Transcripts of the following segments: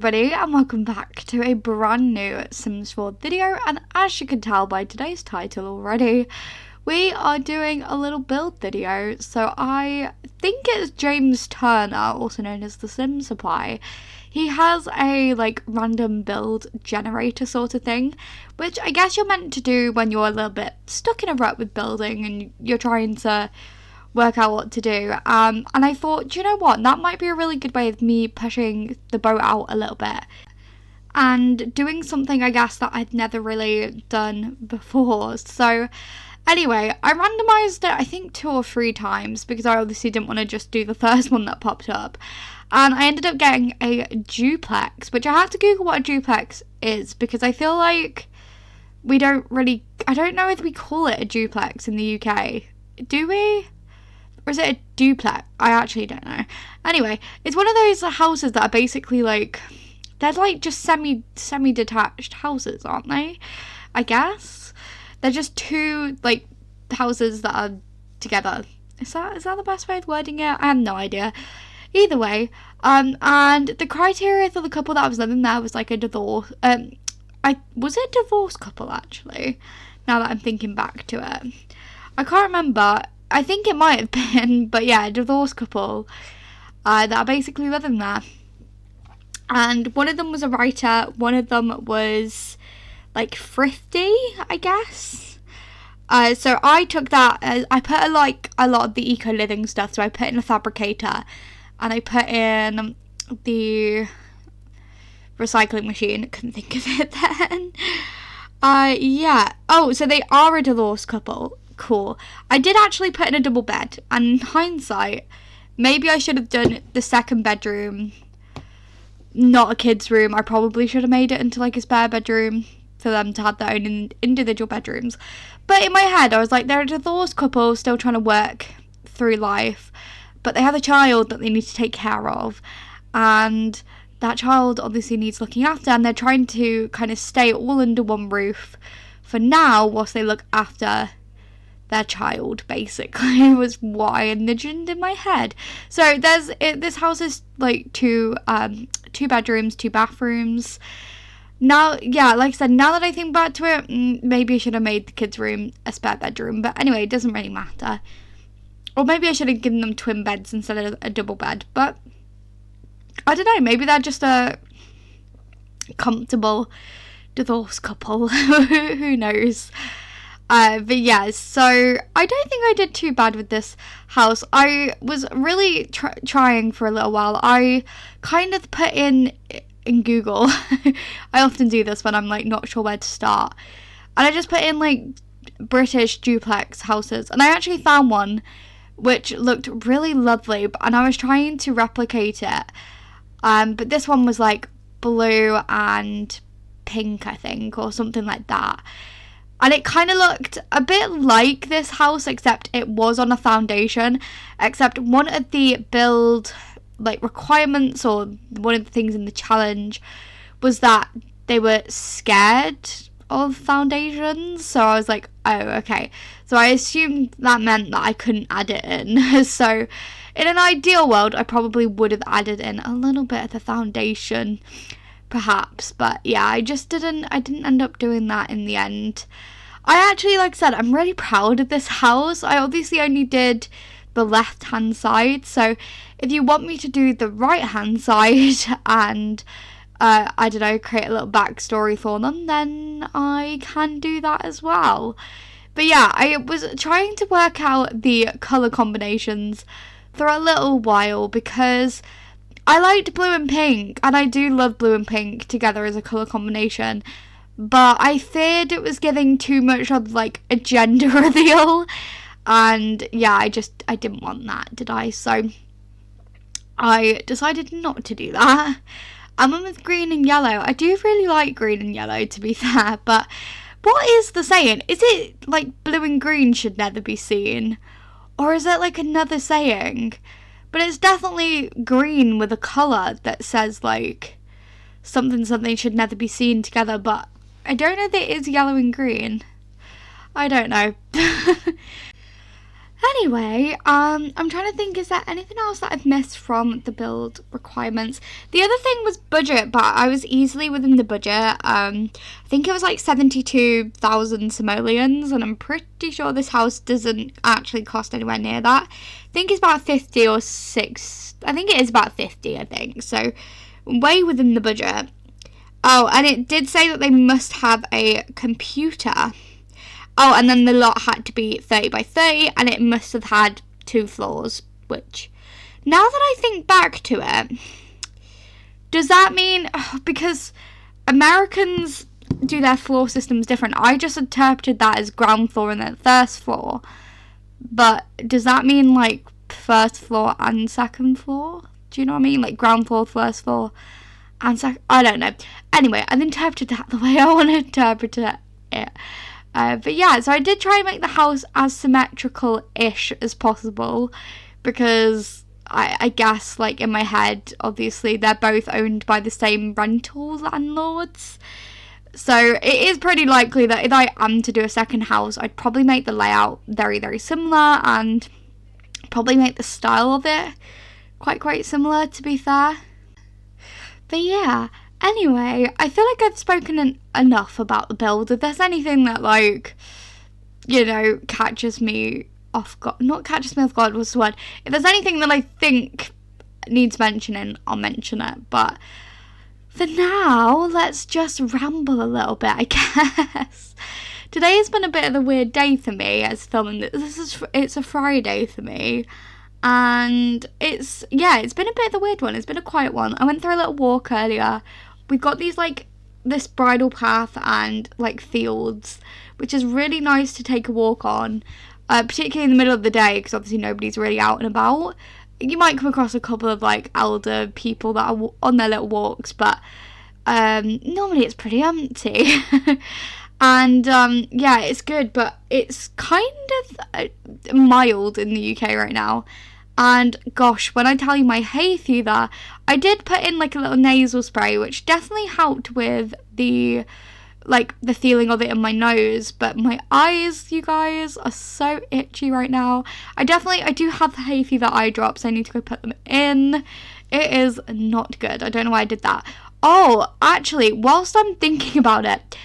everybody, and welcome back to a brand new Sims 4 video. And as you can tell by today's title already, we are doing a little build video. So I think it's James Turner, also known as the Sim Supply. He has a random build generator sort of thing, which I guess you're meant to do when you're a little bit stuck in a rut with building and you're trying to work out what to do. And I thought, do you know what, that might be a really good way of me pushing the boat out a little bit and doing something I guess that I'd never really done before. So anyway, I randomized it I think 2 or 3 times because I obviously didn't want to just do the first one that popped up, and I ended up getting a duplex, which I had to Google what a duplex is because I feel like I don't know if we call it a duplex in the UK. Do we? Or is it a duplex? I actually don't know. Anyway, it's one of those houses that are basically they're just semi-detached houses, aren't they? I guess. They're just 2 houses that are together. Is that the best way of wording it? I have no idea. Either way, and the criteria for the couple that was living there was a divorce. Was it a divorced couple actually? Now that I'm thinking back to it, I can't remember. I think it might have been, but yeah, a divorced couple that are basically living there. And one of them was a writer, one of them was thrifty, I guess. So I took that as, I put a lot of the eco-living stuff, so I put in a fabricator and I put in the recycling machine. Couldn't think of it then. Yeah. Oh, so they are a divorced couple. Cool. I did actually put in a double bed, and in hindsight, maybe I should have done the second bedroom not a kid's room. I probably should have made it into a spare bedroom for them to have their own individual bedrooms. But in my head, I was like, they're a divorced couple still trying to work through life, but they have a child that they need to take care of, and that child obviously needs looking after, and they're trying to kind of stay all under one roof for now whilst they look after their child, basically, was what I envisioned in my head. So this house is 2 bedrooms, 2 bathrooms. Now, yeah, like I said, now that I think back to it, maybe I should have made the kids' room a spare bedroom, but anyway, it doesn't really matter. Or maybe I should have given them twin beds instead of a double bed, but I don't know, maybe they're just a comfortable divorced couple. Who knows? But yeah, so I don't think I did too bad with this house. I was really trying for a little while. I kind of put in Google. I often do this when I'm not sure where to start. And I just put in British duplex houses. And I actually found one which looked really lovely. And I was trying to replicate it. But this one was blue and pink, I think, or something like that. And it kind of looked a bit like this house, except it was on a foundation. Except one of the build requirements, or one of the things in the challenge, was that they were scared of foundations. So I was like, oh, okay. So I assumed that meant that I couldn't add it in. So in an ideal world, I probably would have added in a little bit of the foundation, perhaps, but yeah, I didn't end up doing that in the end. I actually, like I said, I'm really proud of this house. I obviously only did the left hand side, so if you want me to do the right hand side and I don't know, create a little backstory for them, then I can do that as well. But yeah, I was trying to work out the colour combinations for a little while because I liked blue and pink, and I do love blue and pink together as a colour combination, but I feared it was giving too much of a gender reveal, and yeah, I didn't want that, did I? So I decided not to do that. I went with green and yellow. I do really like green and yellow, to be fair, but what is the saying? Is it blue and green should never be seen? Or is it another saying? But it's definitely green with a colour that says something should never be seen together, but I don't know if it is yellow and green. I don't know. Anyway, I'm trying to think, is there anything else that I've missed from the build requirements? The other thing was budget, but I was easily within the budget. I think it was like 72,000 simoleons, and I'm pretty sure this house doesn't actually cost anywhere near that. I think it's about 50 or 6. I think it is about 50, I think. So, way within the budget. Oh, and it did say that they must have a computer. Oh, and then the lot had to be 30 by 30, and it must have had 2 floors, which, now that I think back to it, does that mean, because Americans do their floor systems different, I just interpreted that as ground floor and then first floor, but does that mean, like, first floor and second floor? Do you know what I mean? Like, ground floor, first floor, and second, I don't know. Anyway, I've interpreted that the way I want to interpret it. But yeah, so I did try and make the house as symmetrical-ish as possible, because I guess, like, in my head, obviously, they're both owned by the same rental landlords. So it is pretty likely that if I am to do a second house, I'd probably make the layout very, very similar, and probably make the style of it quite similar, to be fair. But yeah. Anyway, I feel like I've spoken enough about the build. If there's anything that, like, you know, catches me off guard, not catches me off guard, what's the word? If there's anything that I think needs mentioning, I'll mention it. But for now, let's just ramble a little bit, I guess. Today has been a bit of a weird day for me as filming this. It's a Friday for me. And it's been a bit of a weird one. It's been a quiet one. I went for a little walk earlier. We've got these, like, this bridle path and, like, fields, which is really nice to take a walk on, particularly in the middle of the day, because obviously nobody's really out and about. You might come across a couple of, like, elder people that are on their little walks, but normally it's pretty empty. And yeah, it's good, but it's kind of mild in the UK right now. And gosh, when I tell you my hay fever, I did put in, like, a little nasal spray, which definitely helped with the feeling of it in my nose. But my eyes, you guys, are so itchy right now. I do have the hay fever eye drops. I need to go put them in. It is not good. I don't know why I did that. Oh, actually, whilst I'm thinking about it,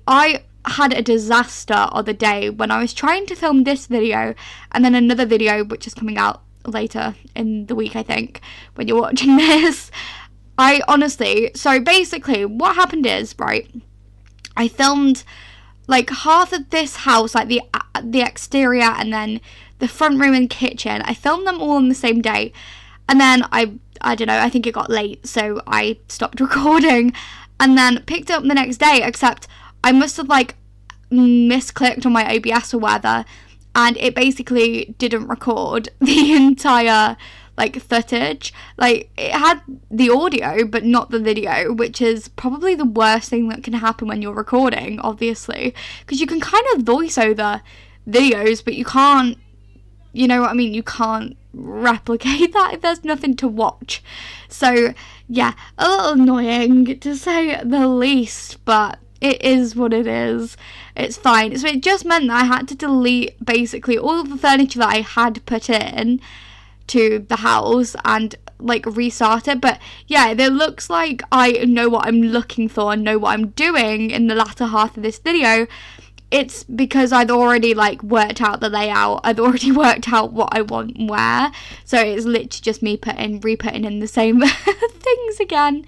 I had a disaster other day when I was trying to film this video and then another video which is coming out later in the week, I think, when you're watching this. So basically what happened is, right, I filmed, like, half of this house, like the exterior and then the front room and kitchen. I filmed them all on the same day, and then I don't know, I think it got late, so I stopped recording and then picked it up the next day, except I must have, like, misclicked on my OBS or whatever, and it basically didn't record the entire, like, footage. Like, it had the audio but not the video, which is probably the worst thing that can happen when you're recording, obviously, because you can kind of voice over videos, but you can't, you know what I mean, you can't replicate that if there's nothing to watch. So yeah, a little annoying to say the least, but it is what it is. It's fine. So it just meant that I had to delete basically all of the furniture that I had put in to the house and, like, restart it. But yeah, it looks like I know what I'm looking for and know what I'm doing in the latter half of this video. It's because I'd already, like, worked out the layout. I'd already worked out what I want where. So it's literally just me re-putting in the same things again.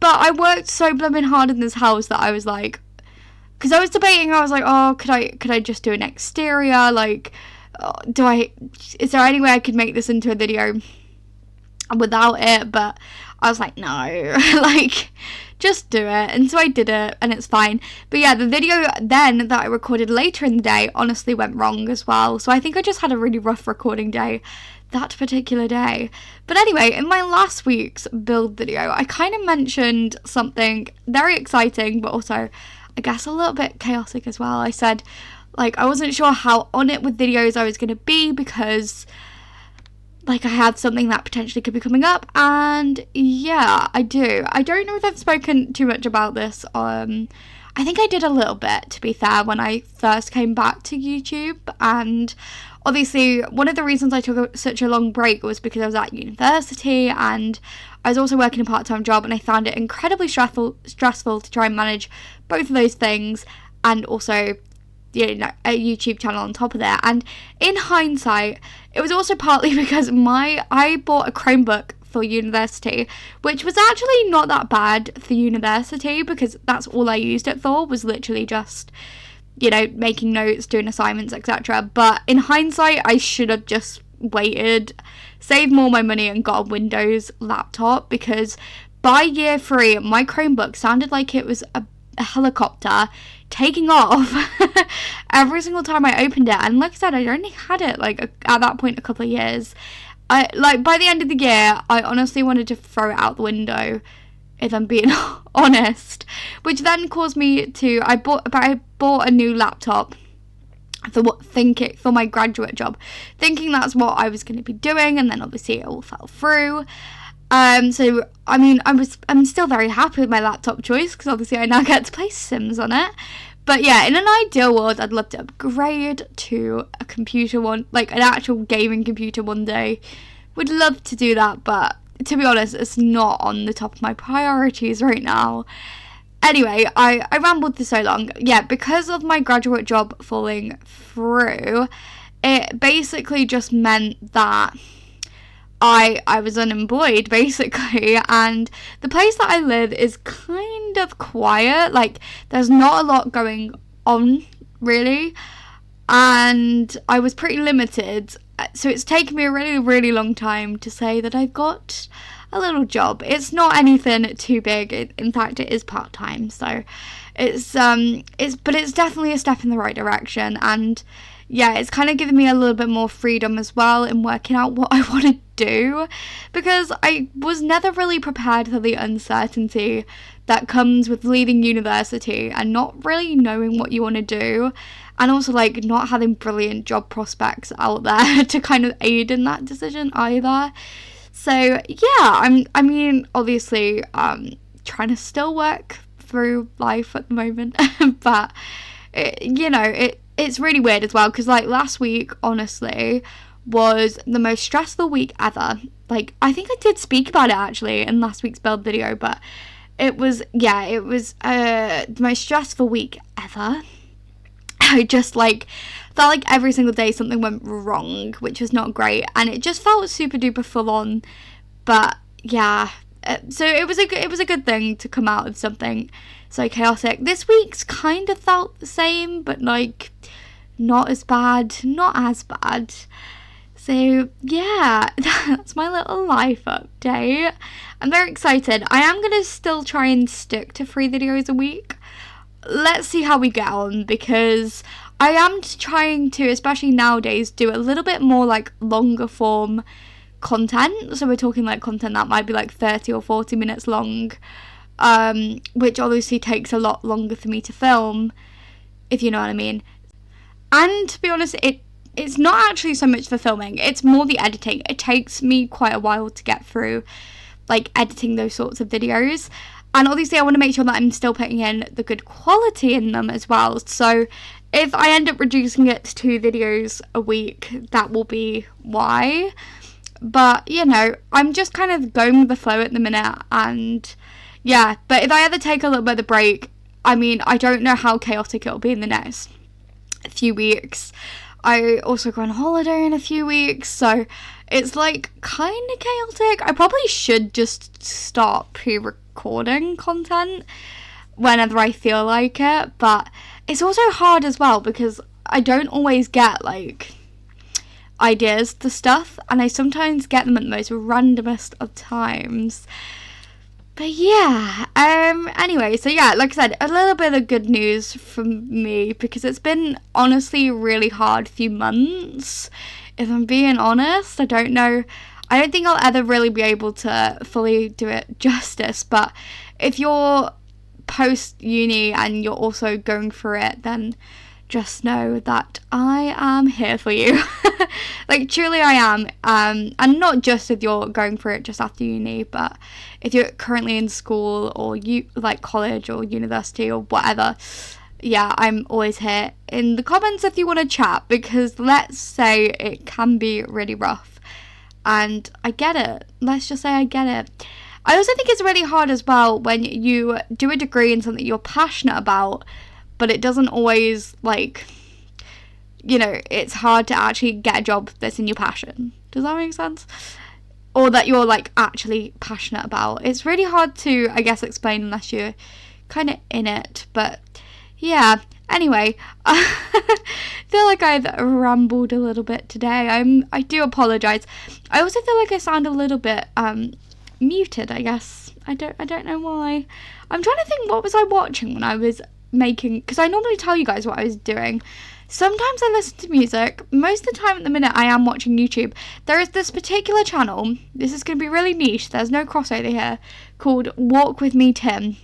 But I worked so blooming hard in this house that I was like, because I was debating, I was like, oh, could I just do an exterior? Like, is there any way I could make this into a video without it? But I was like, no, like, just do it. And so I did it, and it's fine. But yeah, the video then that I recorded later in the day honestly went wrong as well. So I think I just had a really rough recording day that particular day. But anyway, in my last week's build video, I kind of mentioned something very exciting, but also, I guess, a little bit chaotic as well. I said, like, I wasn't sure how on it with videos I was going to be because, like, I had something that potentially could be coming up, and yeah, I do. I don't know if I've spoken too much about this. I I think I did a little bit, to be fair, when I first came back to YouTube. And obviously one of the reasons I took such a long break was because I was at university, and I was also working a part-time job, and I found it incredibly stressful to try and manage both of those things, and also, you know, a YouTube channel on top of that. And in hindsight, it was also partly because I bought a Chromebook for university, which was actually not that bad for university, because that's all I used it for, was literally just, you know, making notes, doing assignments, etc. But in hindsight, I should have just waited, saved more of my money, and got a Windows laptop, because by year 3, my Chromebook sounded like it was a helicopter taking off every single time I opened it. And like I said, I'd only had it like at that point a couple of years. By the end of the year, I honestly wanted to throw it out the window, if I'm being honest, which then caused me to, I bought a new laptop for my graduate job, thinking that's what I was going to be doing, and then obviously it all fell through. So I mean, I'm still very happy with my laptop choice, because obviously I now get to play Sims on it. But yeah, in an ideal world, I'd love to upgrade to a computer one, like an actual gaming computer one day. Would love to do that, but to be honest, it's not on the top of my priorities right now. Anyway, I rambled for so long. Yeah, because of my graduate job falling through, it basically just meant that I was unemployed, basically, and the place that I live is kind of quiet. Like, there's not a lot going on, really, and I was pretty limited, so it's taken me a really, really long time to say that I've got a little job. It's not anything too big. In fact, it is part-time, so it's definitely a step in the right direction. And yeah, it's kind of given me a little bit more freedom as well in working out what I want to do, because I was never really prepared for the uncertainty that comes with leaving university and not really knowing what you want to do, and also like not having brilliant job prospects out there to kind of aid in that decision either. So yeah, I mean obviously trying to still work through life at the moment, but it's really weird as well, because like last week honestly was the most stressful week ever. Like, I think I did speak about it actually in last week's build video, but it was the most stressful week ever. I just like felt like every single day something went wrong, which was not great, and it just felt super duper full on. But yeah, so it was a good thing to come out of something so chaotic. This week's kind of felt the same, but like not as bad. So yeah, that's my little life update. I'm very excited. I am going to still try and stick to 3 videos a week. Let's see how we get on, because I am trying to, especially nowadays, do a little bit more like longer form content. So we're talking like content that might be like 30 or 40 minutes long, which obviously takes a lot longer for me to film, if you know what I mean. And to be honest, it's not actually so much for filming, it's more the editing. It takes me quite a while to get through like editing those sorts of videos, and obviously I want to make sure that I'm still putting in the good quality in them as well. So if I end up reducing it to 2 videos a week, that will be why. But you know, I'm just kind of going with the flow at the minute, and yeah, but if I ever take a little bit of a break, I mean, I don't know how chaotic it'll be in the next few weeks. I also go on holiday in a few weeks, so it's like kind of chaotic. I probably should just start pre-recording content whenever I feel like it, but it's also hard as well because I don't always get like ideas to stuff, and I sometimes get them at the most randomest of times. But yeah, anyway, so yeah, like I said, a little bit of good news from me, because it's been honestly a really hard few months, if I'm being honest. I don't think I'll ever really be able to fully do it justice, but if you're post-uni and you're also going through it, then just know that I am here for you. Like, truly I am. And not just if you're going through it just after uni, but if you're currently in school or like college or university or whatever, yeah, I'm always here in the comments if you want to chat, because let's say it can be really rough, and I get it. Let's just say I get it. I also think it's really hard as well when you do a degree in something you're passionate about, but it doesn't always, like, you know, it's hard to actually get a job that's in your passion. Does that make sense? Or that you're, like, actually passionate about. It's really hard to, I guess, explain unless you're kind of in it. But, yeah. Anyway, I feel like I've rambled a little bit today. I do apologise. I also feel like I sound a little bit, muted, I guess. I don't know why. I'm trying to think, what was I watching when I was making, because I normally tell you guys what I was doing. Sometimes I listen to music. Most of the time at the minute I am watching YouTube. There is this particular channel, this is going to be really niche, there's no crossover here, called Walk With Me Tim,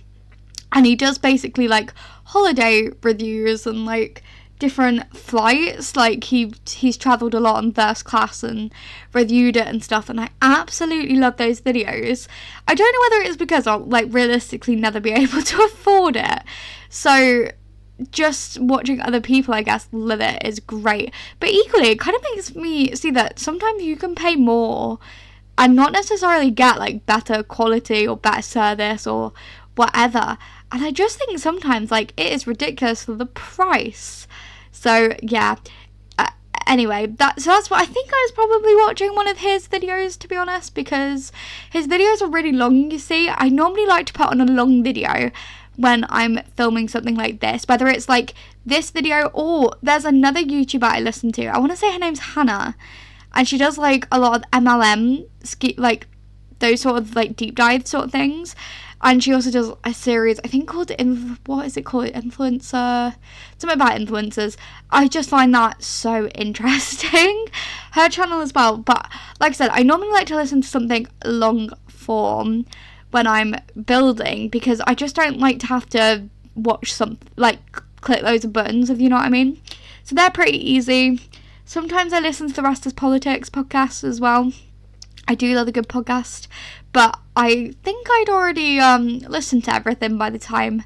and he does basically like holiday reviews and like different flights. Like he's travelled a lot on first class and reviewed it and stuff, and I absolutely love those videos. I don't know whether it's because I'll like realistically never be able to afford it, so just watching other people, I guess, live it is great. But equally, it kind of makes me see that sometimes you can pay more and not necessarily get like better quality or better service or whatever. And I just think sometimes like it is ridiculous for the price. So yeah. Anyway, that's what I think. I was probably watching one of his videos, to be honest, because his videos are really long, you see. I normally like to put on a long video when I'm filming something like this, whether it's like this video or there's another YouTuber I listen to. I want to say her name's Hannah, and she does like a lot of MLM, like those sort of like deep dive sort of things. And she also does a series, I think called, what is it called? Influencer, something about influencers. I just find that so interesting. Her channel as well. But like I said, I normally like to listen to something long form when I'm building, because I just don't like to have to watch click loads of buttons, if you know what I mean. So they're pretty easy. Sometimes I listen to the Rest is Politics podcast as well. I do love a good podcast, but I think I'd already listened to everything by the time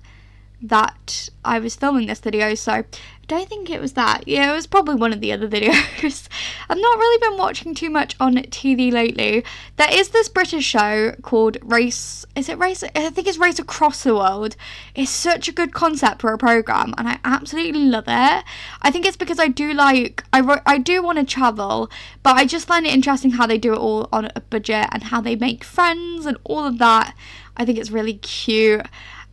that I was filming this video, so I don't think it was that. Yeah, it was probably one of the other videos. I've not really been watching too much on TV lately. There is this British show called Race, I think it's Race Across the World. It's such a good concept for a programme, and I absolutely love it. I think it's because I do want to travel, but I just find it interesting how they do it all on a budget and how they make friends and all of that. I think it's really cute.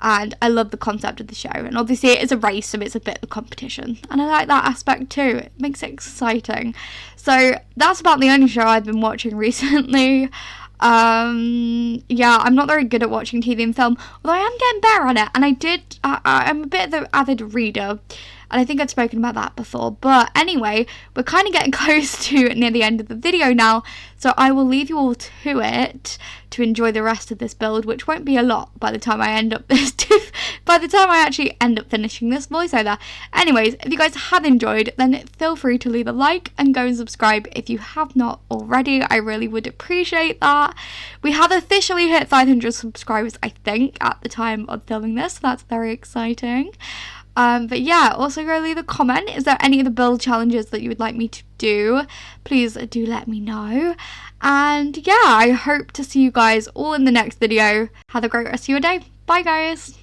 And I love the concept of the show. And obviously it is a race, so it's a bit of a competition. And I like that aspect too. It makes it exciting. So that's about the only show I've been watching recently. Yeah, I'm not very good at watching TV and film, although I am getting better at it. And I'm a bit of an avid reader. And I think I've spoken about that before. But anyway, we're kind of getting close to near the end of the video now. So I will leave you all to it to enjoy the rest of this build, which won't be a lot by the time I actually end up finishing this voiceover. Anyways, if you guys have enjoyed, then feel free to leave a like and go and subscribe if you have not already. I really would appreciate that. We have officially hit 500 subscribers, I think, at the time of filming this. So that's very exciting. But yeah, also go leave a comment. Is there any other build challenges that you would like me to do? Please do let me know. And yeah, I hope to see you guys all in the next video. Have a great rest of your day. Bye guys.